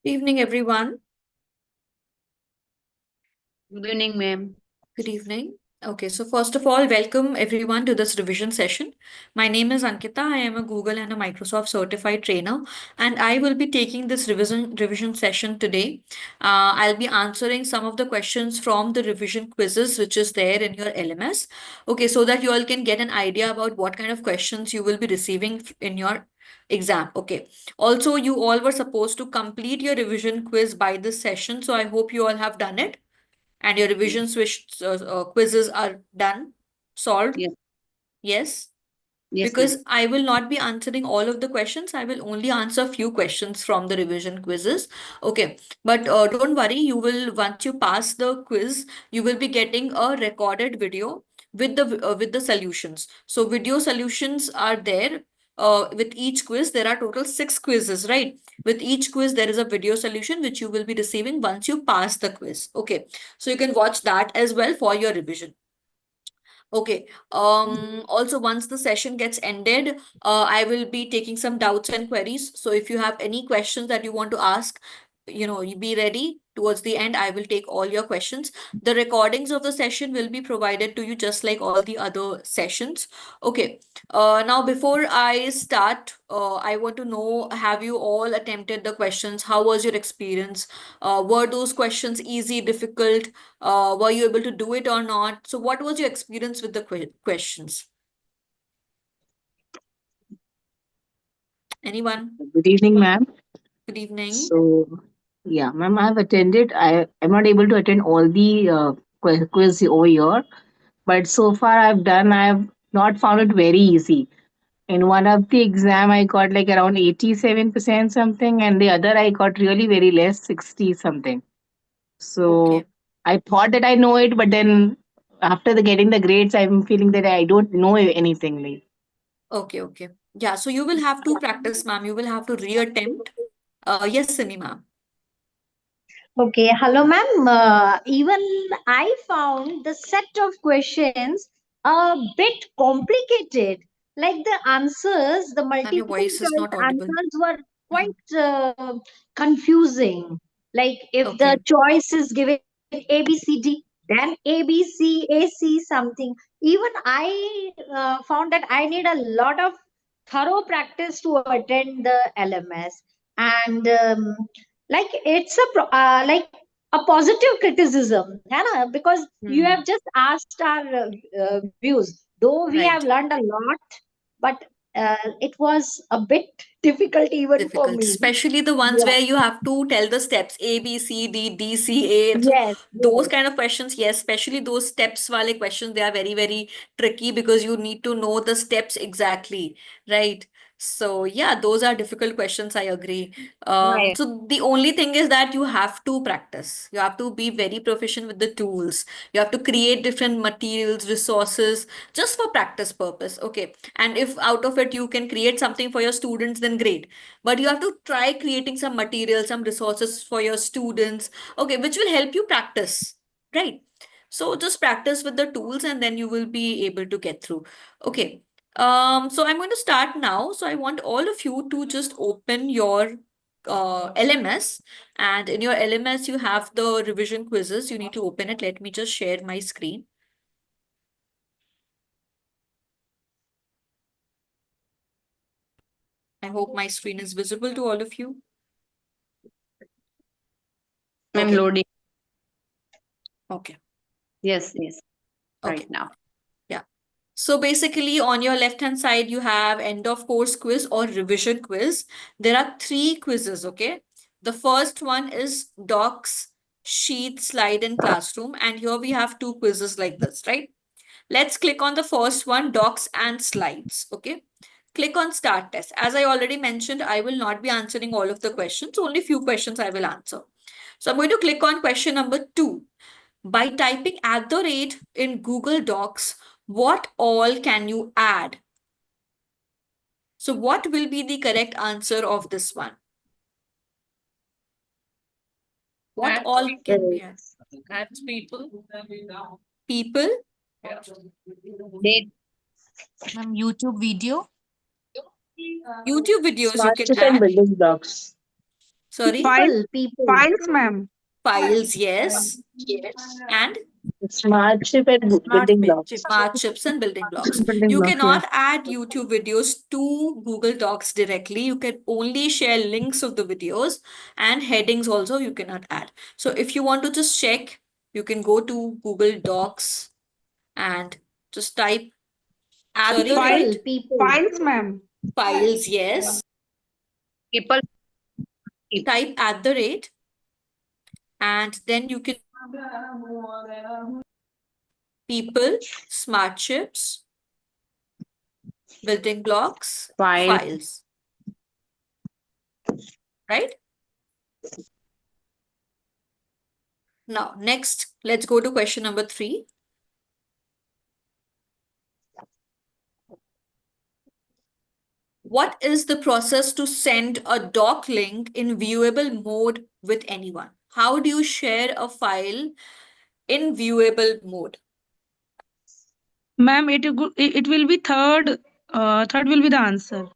Evening, everyone. Good evening, ma'am. Good evening. Okay, so first of all, welcome everyone to this revision session. My name is Ankita. I am a Google and a Microsoft certified trainer, and I will be taking this revision session today. I'll be answering some of the questions from the revision quizzes which is there in your LMS. Okay, so that you all can get an idea about what kind of questions you will be receiving in your exam. Okay. Also, you all were supposed to complete your revision quiz by this session, so I hope you all have done it and your revision quizzes are done, solved. Yes, Yes, yes, ma'am. because I will not be answering all of the questions. I will only answer a few questions from the revision quizzes. Okay, but don't worry, you will, once you pass the quiz, you will be getting a recorded video with the solutions. So video solutions are there. With each quiz, there are total 6 quizzes, right? With each quiz, there is a video solution which you will be receiving once you pass the quiz. Okay, so you can watch that as well for your revision. Okay. Also, once the session gets ended, I will be taking some doubts and queries. So if you have any questions that you want to ask, you be ready. Towards the end, I will take all your questions. The recordings of the session will be provided to you just like all the other sessions. Okay. Now before I start, I want to know, have you all attempted the questions? How was your experience? Were those questions easy, difficult? Were you able to do it or not? So what was your experience with the questions? Anyone? Good evening, ma'am. Good evening. So, yeah, ma'am, I have attended. I am not able to attend all the quiz over here, but so far I have not found it very easy. In one of the exam, I got like around 87% something, and the other I got really very less, 60 something. So, Okay. I thought that I know it, but then after getting the grades, I'm feeling that I don't know anything. Like, Okay, okay. Yeah, so you will have to practice, ma'am. You will have to reattempt. Yes, Cinema. Okay, hello, ma'am. Even I found the set of questions a bit complicated. Like the answers, the Ma'am, your multiple voice is choice not audible. answers were Mhm. quite confusing. Like if the Okay, choice is given A, B, C, D, then A, B, C, A, C, something. Even I found that I need a lot of thorough practice to attend the LMS. And like it's like a positive criticism है ना? Because you Hmm. have just asked our views, though we have Right. learned a lot, but it was a bit difficult even for Difficult, me. especially the ones Yeah. where you have to tell the steps A, B, C, D, D, C, A. So Yes, those yes. kind of questions, yes, especially those steps wale questions, they are very, very tricky because you need to know the steps exactly, right? So yeah, those are difficult questions, I agree. Right. So the only thing is that you have to practice. You have to be very proficient with the tools. You have to create different materials, resources, just for practice purpose. Okay. And if out of it you can create something for your students, then great, but you have to try creating some material, some resources for your students, okay, which will help you practice, right? So just practice with the tools and then you will be able to get through. Okay. So I'm going to start now. So I want all of you to just open your LMS, and in your LMS you have the revision quizzes. You need to open it. Let me just share my screen. I hope my screen is visible to all of you. ma'am, Okay. loading. Okay. Yes, yes, right Okay. now. Yeah. So basically, on your left-hand side, you have end of course quiz or revision quiz. There are 3 quizzes, okay? The first one is docs, sheet, slide, and classroom. And here we have 2 quizzes like this, right? Let's click on the first one, docs and slides, okay? Click on start test. As I already mentioned, I will not be answering all of the questions. Only few questions I will answer. So I'm going to click on question number 2. By typing @ in Google Docs, what all can you add? So what will be the correct answer of this one? What Add all can Uh, we add? add people. People? Date. YouTube video. YouTube videos you can Smartest and add. building blocks. Sorry? People. Files, ma'am. Files, yes. And Smart chip and Smart building chip. blocks. smart chips and building blocks. Building You blocks, yeah. cannot add YouTube videos to Google Docs directly. You can only share links of the videos, and headings also you cannot add. So if you want to just check, you can go to Google Docs and just type at the File, rate People. files, ma'am. files, yes. People. Type at the rate, and then you can people, smart chips, building blocks, File. files, right? Now, next, let's go to question number 3. What is the process to send a doc link in viewable mode with anyone? How do you share a file in viewable mode? Ma'am, it will be third will be the answer.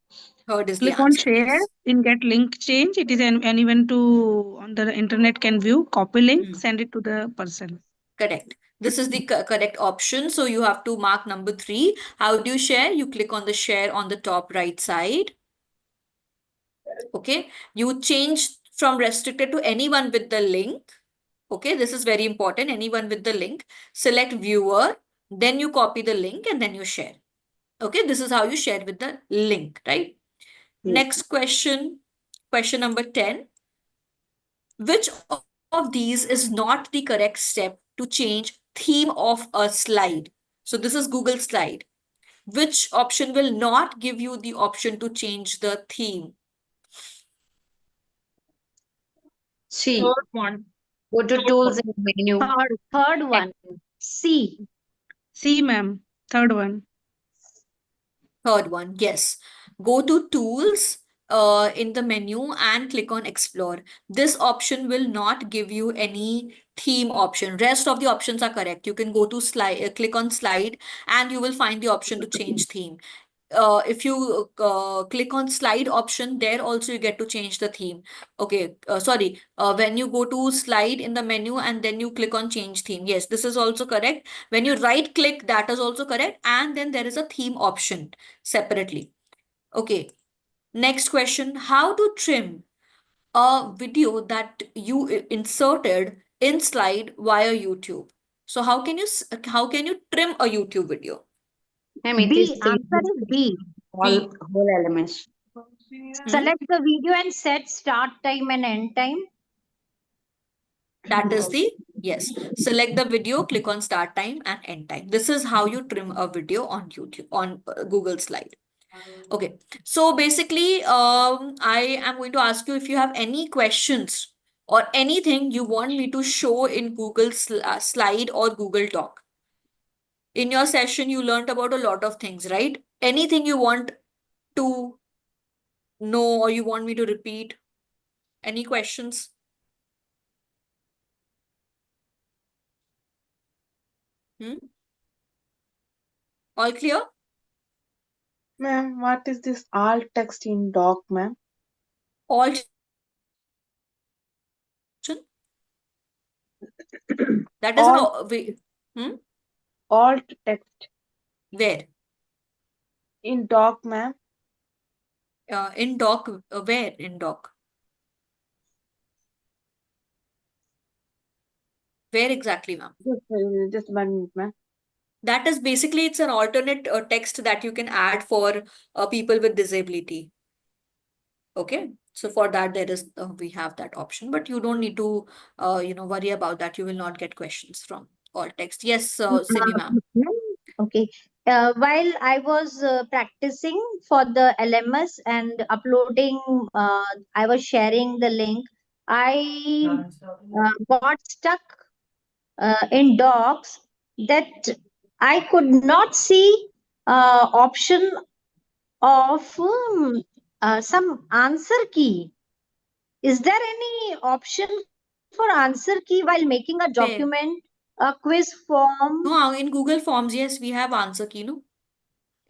Third is the Click on answer, share yes. in get link change. It is anyone to on the internet can view, copy link, send it to the person. Correct. This is the correct option. So you have to mark number 3. How do you share? You click on the share on the top right side. Okay. You change from restricted to anyone with the link. Okay. This is very important. Anyone with the link. Select viewer. Then you copy the link and then you share. Okay. This is how you share with the link, right? Next question. Question number 10. Which of these is not the correct step to change theme of a slide? So this is Google slide. Which option will not give you the option to change the theme? C. Third one. Go to tools and menu. Third one. C. See, ma'am. Third one. Third one, yes. Go to tools in the menu and click on explore. This option will not give you any theme option. Rest of the options are correct. You can go to slide, click on slide, and you will find the option to change theme. If you click on slide option, there also you get to change the theme. Okay, sorry. When you go to slide in the menu and then you click on change theme. Yes, this is also correct. When you right click, that is also correct. And then there is a theme option separately. Okay. Next question. How to trim a video that you inserted in slide via YouTube? So how can you trim a YouTube video? Ma'am, it is B. Answer is B. whole elements. Select the video and set start time and end time. That is the, yes. Select the video, click on start time and end time. This is how you trim a video on YouTube, on Google Slide. Okay. So basically, I am going to ask you if you have any questions or anything you want me to show in Google Slide or Google Doc. In your session, you learned about a lot of things, right? Anything you want to know or you want me to repeat? Any questions? All clear? Ma'am, what is this alt text in doc, ma'am? Alt that is hmm? Alt text Where? in doc, ma'am. In doc, where in doc? Where exactly, ma'am? Just 1 minute, ma'am. That is basically, it's an alternate text that you can add for people with disability. Okay. So for that, there is, we have that option, but you don't need to, worry about that. You will not get questions from alt text. Yes, Simi ma'am. Okay. While I was practicing for the LMS and uploading, I was sharing the link. I got stuck in docs that I could not see option of some answer key. Is there any option for answer key while making a Where? document, a quiz form? No, in Google Forms, yes, we have answer key, no?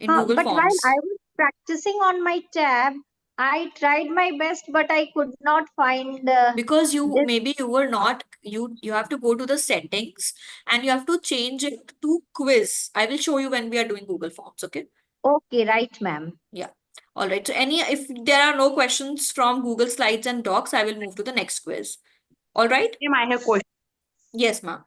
In Google But while I Forms. was practicing on my tab, I tried my best, but I could not find Because this. maybe you were not, you have to go to the settings and you have to change it to quiz. I will show you when we are doing Google Forms, okay? Okay, right, ma'am. Yeah. All right. So if there are no questions from Google Slides and Docs, I will move to the next quiz. All right? Ma'am, I have question. Yes, ma'am.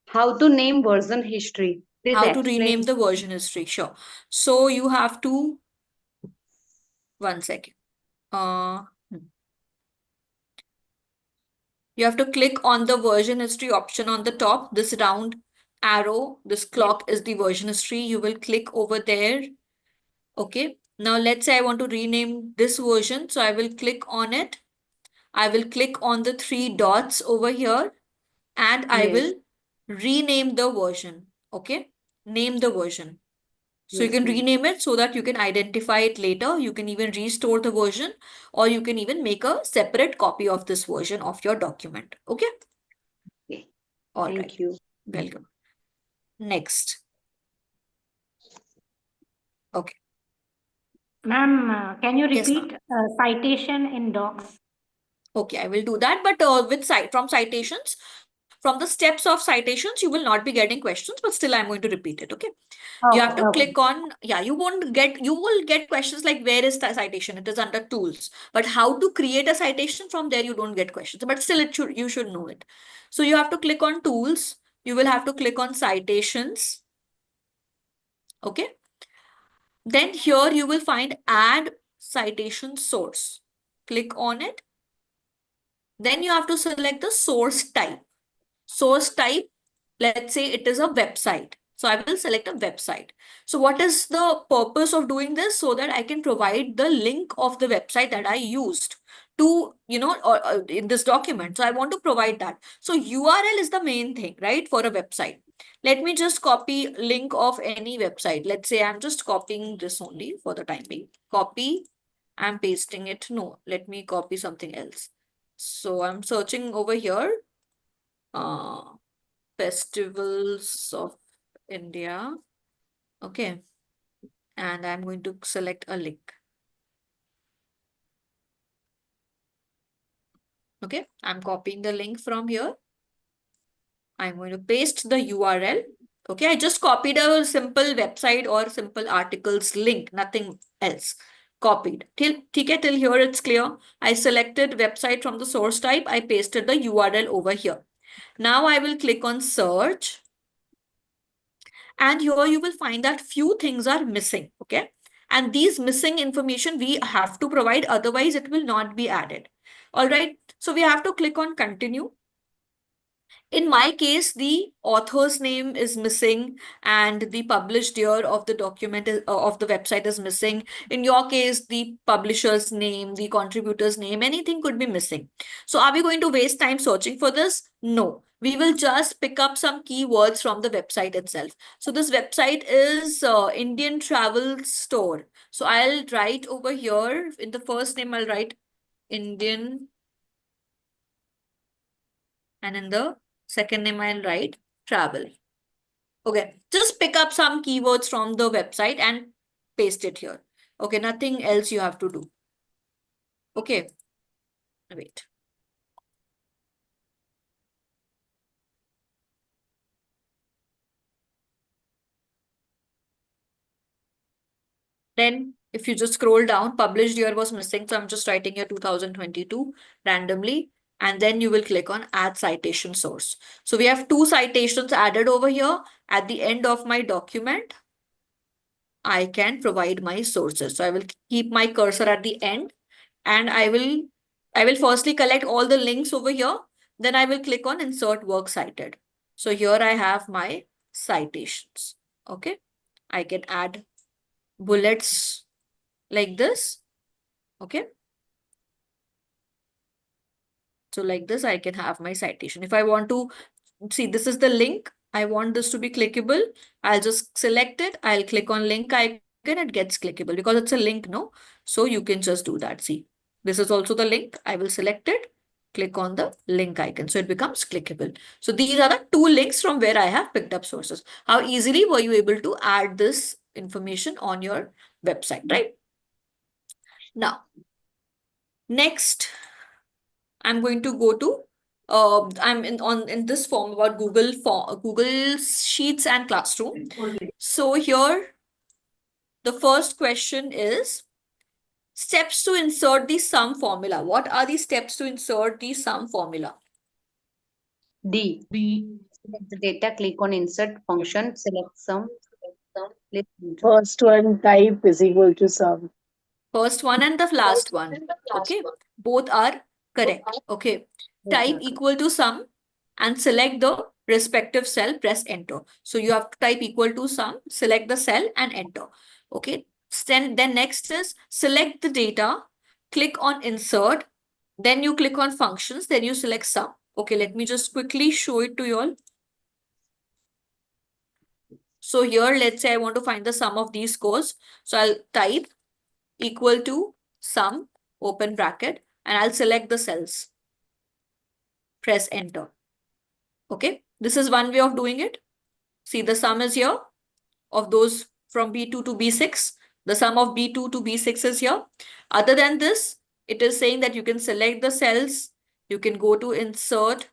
How to name version history? Please How to rename explain. the version history. Sure. So you have to, one second. Hmm. You have to click on the version history option on the top. This round arrow, this clock is the version history. You will click over there. Okay. Now let's say I want to rename this version. So I will click on it. I will click on the three dots over here and I Yes. will rename the version. Okay. Name the version. So you Yes, can ma'am. rename it so that you can identify it later. You can even restore the version or you can even make a separate copy of this version of your document. Okay. Okay. All right. Thank you. Welcome. Next. Okay. Ma'am, can you Yes, ma'am. repeat citation in docs? Okay, I will do that. But from citations, from the steps of citations, you will not be getting questions, but still I'm going to repeat it. Okay. You have Okay, to okay. click on, yeah, you will get questions like where is the citation? It is under tools. But how to create a citation from there, you don't get questions. But still you should know it. So you have to click on tools. You will have to click on citations. Okay. Then here you will find add citation source. Click on it. Then you have to select the source type. Source type, let's say it is a website. So I will select a website. So what is the purpose of doing this? So that I can provide the link of the website that I used to, or in this document. So I want to provide that. So URL is the main thing, right? For a website. Let me just copy link of any website. Let's say I'm just copying this only for the time being. Copy, I'm pasting it. No, let me copy something else. So I'm searching over here. Uh, Festivals of India. Okay. And I'm going to select a link. Okay. I'm copying the link from here. I'm going to paste the URL. Okay. I just copied a simple website or simple articles link, nothing else. Copied. Till here it's clear. I selected website from the source type. I pasted the URL over here. Now I will click on search. And here you will find that few things are missing. Okay. And these missing information we have to provide, otherwise it will not be added. All right. So we have to click on continue. In my case, the author's name is missing and the published year of the document of the website is missing. In your case, the publisher's name, the contributor's name, anything could be missing. So are we going to waste time searching for this? No. We will just pick up some keywords from the website itself. So this website is Indian Travel Store. So I'll write over here in the first name, I'll write Indian, and in the second name, I'll write travel. Okay, just pick up some keywords from the website and paste it here. Okay, nothing else you have to do. Okay, wait. Then if you just scroll down, published year was missing. So I'm just writing here 2022 randomly. And then you will click on add citation source. So we have two citations added over here. At the end of my document, I can provide my sources. So I will keep my cursor at the end and I will firstly collect all the links over here. Then I will click on insert work cited. So here I have my citations. Okay. I can add bullets like this. Okay. So like this, I can have my citation. If I want to see, this is the link. I want this to be clickable. I'll just select it. I'll click on link icon. It gets clickable because it's a link, no? So you can just do that. See, this is also the link. I will select it. Click on the link icon. So it becomes clickable. So these are the two links from where I have picked up sources. How easily were you able to add this information on your website, right? Now, next, I'm going to go to I'm in this form about Google Sheets and Classroom. So here the first question is steps to insert the sum formula. What are the steps to insert the sum formula? D. Select the data, click on insert function, select sum, click enter. First one, type is equal to sum. First one and the last one. Okay. Both are correct. Okay. Type equal to sum and select the respective cell, press enter. So you have to type equal to sum, select the cell and enter. Okay. Then next is select the data, click on insert, then you click on functions, then you select sum. Okay, let me just quickly show it to you all. So here, let's say I want to find the sum of these scores. So I'll type equal to sum, open bracket, and I'll select the cells. Press enter. Okay, this is one way of doing it. See, the sum is here of those from B2 to B6. The sum of B2 to B6 is here. Other than this, it is saying that you can select the cells, you can go to insert,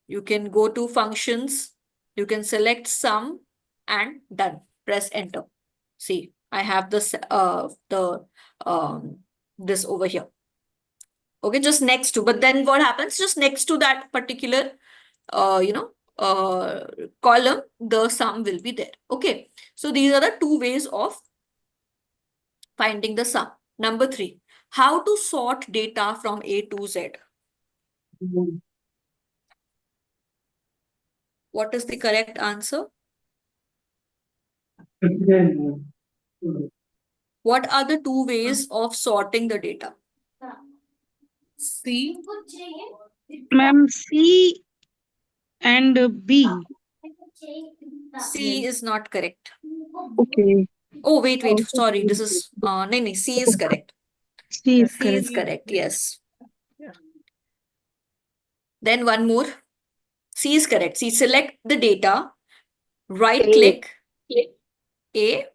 you can go to functions, you can select sum and done. Press enter. See, I have this this over here. Okay, just next to, but then what happens? Just next to that particular column, the sum will be there. Okay, so these are the two ways of finding the sum. Number 3, how to sort data from A to Z. What is the correct answer? What are the two ways of sorting the data? C. Ma'am, C and B. C is not correct. Okay. Oh, wait, sorry. This is, no, C is correct. C is C is correct. correct, yes. Then one more. C is correct. See, select the data, right click, A,